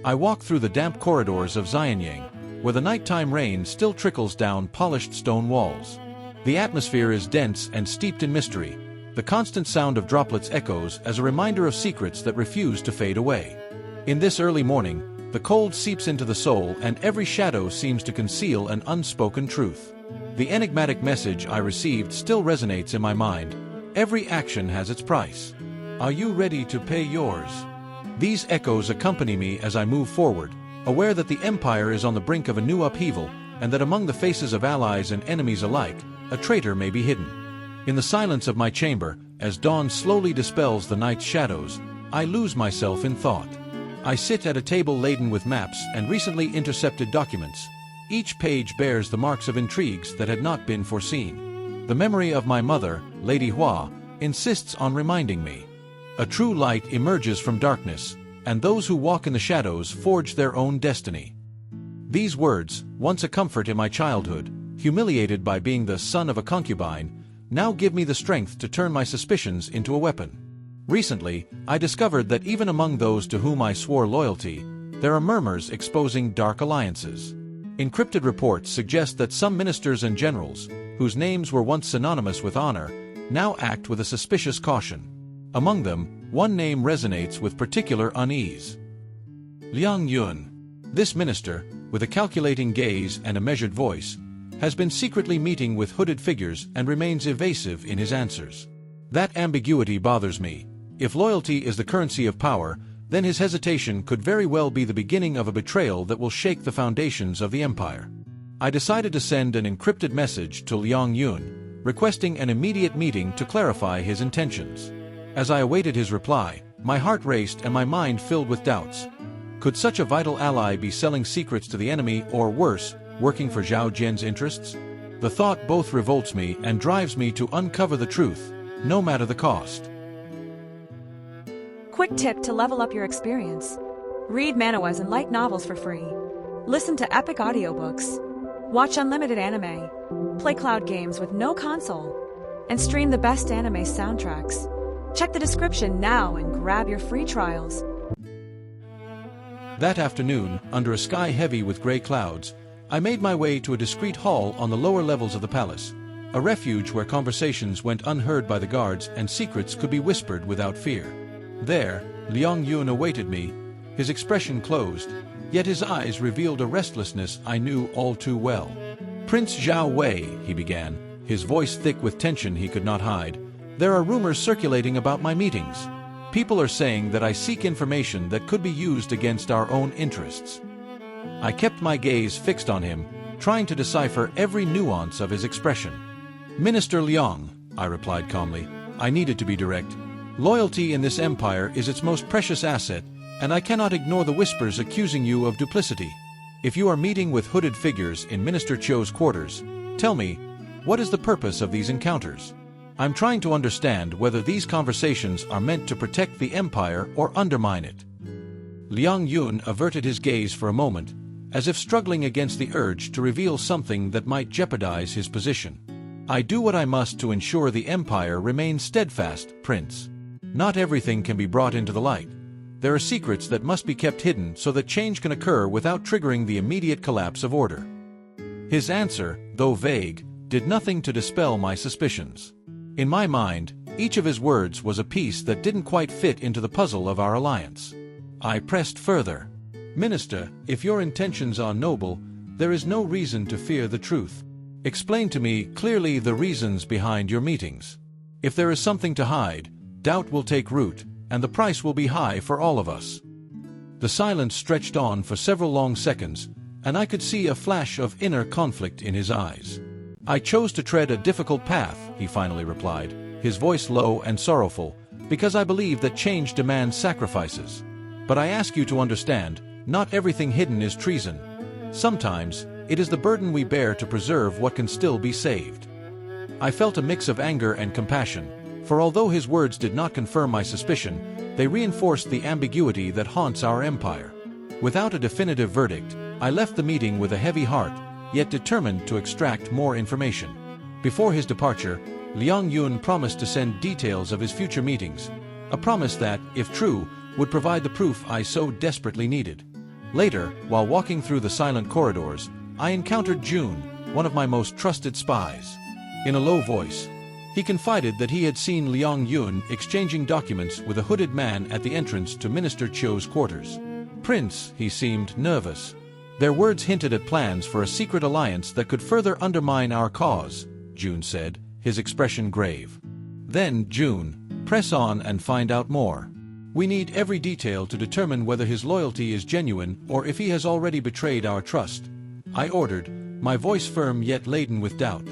I walk through the damp corridors of Xianyang, where the nighttime rain still trickles down polished stone walls. The atmosphere is dense and steeped in mystery. The constant sound of droplets echoes as a reminder of secrets that refuse to fade away. In this early morning, the cold seeps into the soul and every shadow seems to conceal an unspoken truth. The enigmatic message I received still resonates in my mind. Every action has its price. Are you ready to pay yours? These echoes accompany me as I move forward, aware that the Empire is on the brink of a new upheaval, and that among the faces of allies and enemies alike, a traitor may be hidden. In the silence of my chamber, as dawn slowly dispels the night's shadows, I lose myself in thought. I sit at a table laden with maps and recently intercepted documents. Each page bears the marks of intrigues that had not been foreseen. The memory of my mother, Lady Hua, insists on reminding me. A true light emerges from darkness, and those who walk in the shadows forge their own destiny. These words, once a comfort in my childhood, humiliated by being the son of a concubine, now give me the strength to turn my suspicions into a weapon. Recently, I discovered that even among those to whom I swore loyalty, there are murmurs exposing dark alliances. Encrypted reports suggest that some ministers and generals, whose names were once synonymous with honor, now act with a suspicious caution. Among them, one name resonates with particular unease. Liang Yun. This minister, with a calculating gaze and a measured voice, has been secretly meeting with hooded figures and remains evasive in his answers. That ambiguity bothers me. If loyalty is the currency of power, then his hesitation could very well be the beginning of a betrayal that will shake the foundations of the empire. I decided to send an encrypted message to Liang Yun, requesting an immediate meeting to clarify his intentions. As I awaited his reply, my heart raced and my mind filled with doubts. Could such a vital ally be selling secrets to the enemy or worse, working for Zhao Jian's interests? The thought both revolts me and drives me to uncover the truth, no matter the cost. Quick tip to level up your experience. Read manhwas and light novels for free. Listen to epic audiobooks. Watch unlimited anime. Play cloud games with no console. And stream the best anime soundtracks. Check the description now and grab your free trials. That afternoon, under a sky heavy with gray clouds, I made my way to a discreet hall on the lower levels of the palace, a refuge where conversations went unheard by the guards and secrets could be whispered without fear. There, Liang Yun awaited me, his expression closed, yet his eyes revealed a restlessness I knew all too well. "Prince Zhao Wei," he began, his voice thick with tension he could not hide, "there are rumors circulating about my meetings. People are saying that I seek information that could be used against our own interests." I kept my gaze fixed on him, trying to decipher every nuance of his expression. "Minister Liang," I replied calmly, "I needed to be direct. Loyalty in this empire is its most precious asset, and I cannot ignore the whispers accusing you of duplicity. If you are meeting with hooded figures in Minister Chou's quarters, tell me, what is the purpose of these encounters? I'm trying to understand whether these conversations are meant to protect the empire or undermine it." Liang Yun averted his gaze for a moment, as if struggling against the urge to reveal something that might jeopardize his position. "I do what I must to ensure the empire remains steadfast, Prince. Not everything can be brought into the light. There are secrets that must be kept hidden so that change can occur without triggering the immediate collapse of order." His answer, though vague, did nothing to dispel my suspicions. In my mind, each of his words was a piece that didn't quite fit into the puzzle of our alliance. I pressed further. "Minister, if your intentions are noble, there is no reason to fear the truth. Explain to me clearly the reasons behind your meetings. If there is something to hide, doubt will take root, and the price will be high for all of us." The silence stretched on for several long seconds, and I could see a flash of inner conflict in his eyes. "I chose to tread a difficult path," he finally replied, his voice low and sorrowful, "because I believe that change demands sacrifices. But I ask you to understand, not everything hidden is treason. Sometimes, it is the burden we bear to preserve what can still be saved." I felt a mix of anger and compassion, for although his words did not confirm my suspicion, they reinforced the ambiguity that haunts our empire. Without a definitive verdict, I left the meeting with a heavy heart, yet determined to extract more information. Before his departure, Liang Yun promised to send details of his future meetings, a promise that, if true, would provide the proof I so desperately needed. Later, while walking through the silent corridors, I encountered Jun, one of my most trusted spies. In a low voice, he confided that he had seen Liang Yun exchanging documents with a hooded man at the entrance to Minister Chou's quarters. "Prince," he seemed nervous. "Their words hinted at plans for a secret alliance that could further undermine our cause," Jun said, his expression grave. "Then, Jun, press on and find out more. We need every detail to determine whether his loyalty is genuine or if he has already betrayed our trust," I ordered, my voice firm yet laden with doubt.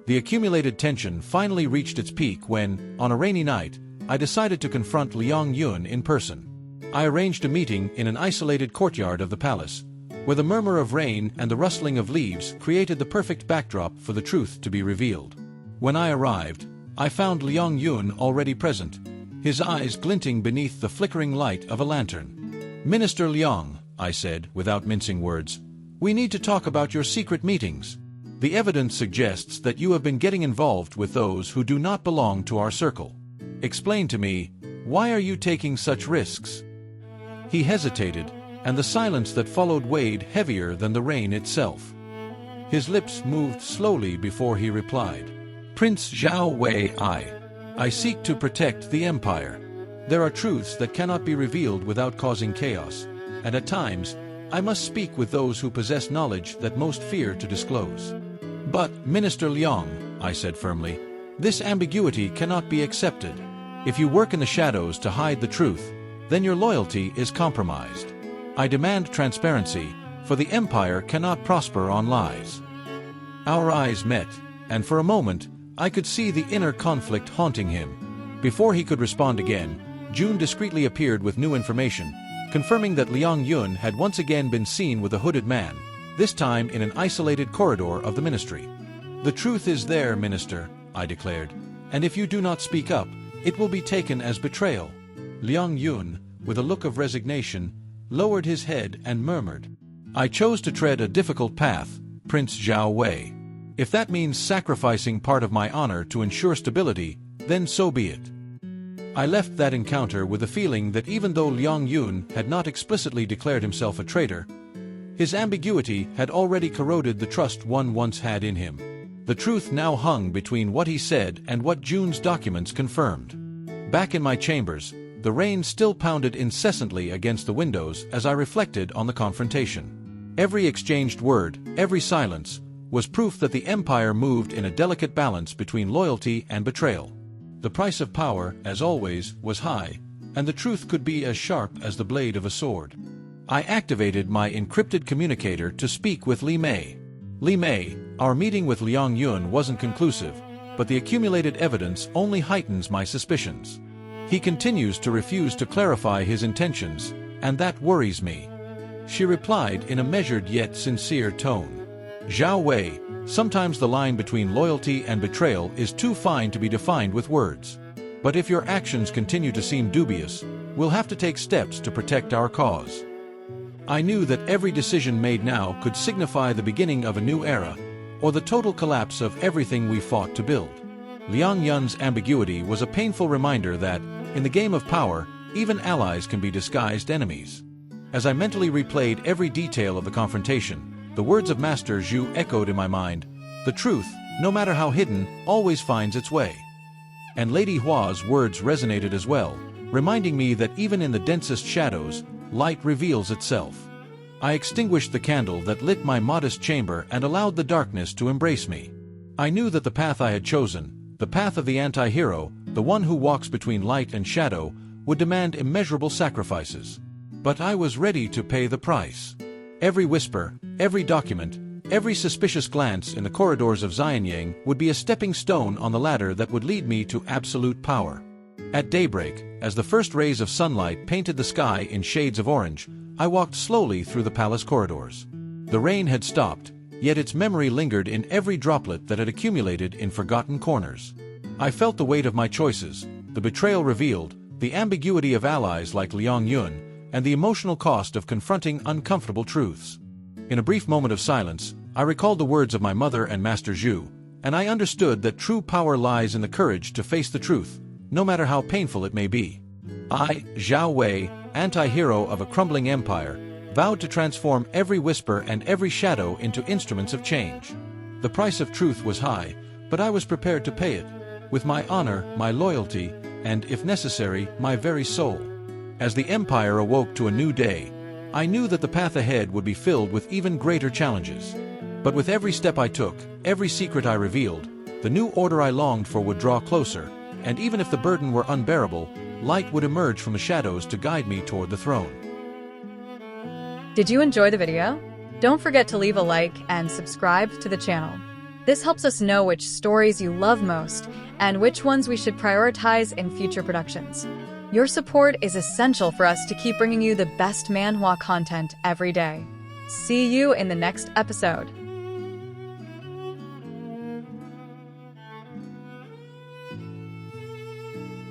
The accumulated tension finally reached its peak when, on a rainy night, I decided to confront Liang Yun in person. I arranged a meeting in an isolated courtyard of the palace, where the murmur of rain and the rustling of leaves created the perfect backdrop for the truth to be revealed. When I arrived, I found Liang Yun already present, his eyes glinting beneath the flickering light of a lantern. "Minister Liang," I said without mincing words, "we need to talk about your secret meetings. The evidence suggests that you have been getting involved with those who do not belong to our circle. Explain to me, why are you taking such risks?" He hesitated, and the silence that followed weighed heavier than the rain itself. His lips moved slowly before he replied. "Prince Zhao Wei, I seek to protect the empire. There are truths that cannot be revealed without causing chaos, and at times, I must speak with those who possess knowledge that most fear to disclose." "But, Minister Liang," I said firmly, "this ambiguity cannot be accepted. If you work in the shadows to hide the truth, then your loyalty is compromised. I demand transparency, for the empire cannot prosper on lies." Our eyes met, and for a moment, I could see the inner conflict haunting him. Before he could respond again, Jun discreetly appeared with new information, confirming that Liang Yun had once again been seen with a hooded man, this time in an isolated corridor of the ministry. "The truth is there, Minister," I declared, "and if you do not speak up, it will be taken as betrayal." Liang Yun, with a look of resignation, lowered his head and murmured, "I chose to tread a difficult path, Prince Zhao Wei. If that means sacrificing part of my honor to ensure stability, then so be it." I left that encounter with the feeling that even though Liang Yun had not explicitly declared himself a traitor, his ambiguity had already corroded the trust one once had in him. The truth now hung between what he said and what Jun's documents confirmed. Back in my chambers, the rain still pounded incessantly against the windows as I reflected on the confrontation. Every exchanged word, every silence, was proof that the empire moved in a delicate balance between loyalty and betrayal. The price of power, as always, was high, and the truth could be as sharp as the blade of a sword. I activated my encrypted communicator to speak with Li Mei. "Li Mei, our meeting with Liang Yun wasn't conclusive, but the accumulated evidence only heightens my suspicions. He continues to refuse to clarify his intentions, and that worries me." She replied in a measured yet sincere tone. "Zhao Wei, sometimes the line between loyalty and betrayal is too fine to be defined with words. But if your actions continue to seem dubious, we'll have to take steps to protect our cause." I knew that every decision made now could signify the beginning of a new era, or the total collapse of everything we fought to build. Liang Yun's ambiguity was a painful reminder that, in the game of power, even allies can be disguised enemies. As I mentally replayed every detail of the confrontation, the words of Master Zhu echoed in my mind, "The truth, no matter how hidden, always finds its way." And Lady Hua's words resonated as well, reminding me that even in the densest shadows, light reveals itself. I extinguished the candle that lit my modest chamber and allowed the darkness to embrace me. I knew that the path I had chosen, the path of the anti-hero, the one who walks between light and shadow, would demand immeasurable sacrifices. But I was ready to pay the price. Every whisper, every document, every suspicious glance in the corridors of Xianyang would be a stepping stone on the ladder that would lead me to absolute power. At daybreak, as the first rays of sunlight painted the sky in shades of orange, I walked slowly through the palace corridors. The rain had stopped, yet its memory lingered in every droplet that had accumulated in forgotten corners. I felt the weight of my choices, the betrayal revealed, the ambiguity of allies like Liang Yun, and the emotional cost of confronting uncomfortable truths. In a brief moment of silence, I recalled the words of my mother and Master Zhu, and I understood that true power lies in the courage to face the truth, no matter how painful it may be. I, Zhao Wei, anti-hero of a crumbling empire, vowed to transform every whisper and every shadow into instruments of change. The price of truth was high, but I was prepared to pay it, with my honor, my loyalty, and, if necessary, my very soul. As the Empire awoke to a new day, I knew that the path ahead would be filled with even greater challenges. But with every step I took, every secret I revealed, the new order I longed for would draw closer, and even if the burden were unbearable, light would emerge from the shadows to guide me toward the throne. Did you enjoy the video? Don't forget to leave a like and subscribe to the channel. This helps us know which stories you love most and which ones we should prioritize in future productions. Your support is essential for us to keep bringing you the best manhwa content every day. See you in the next episode.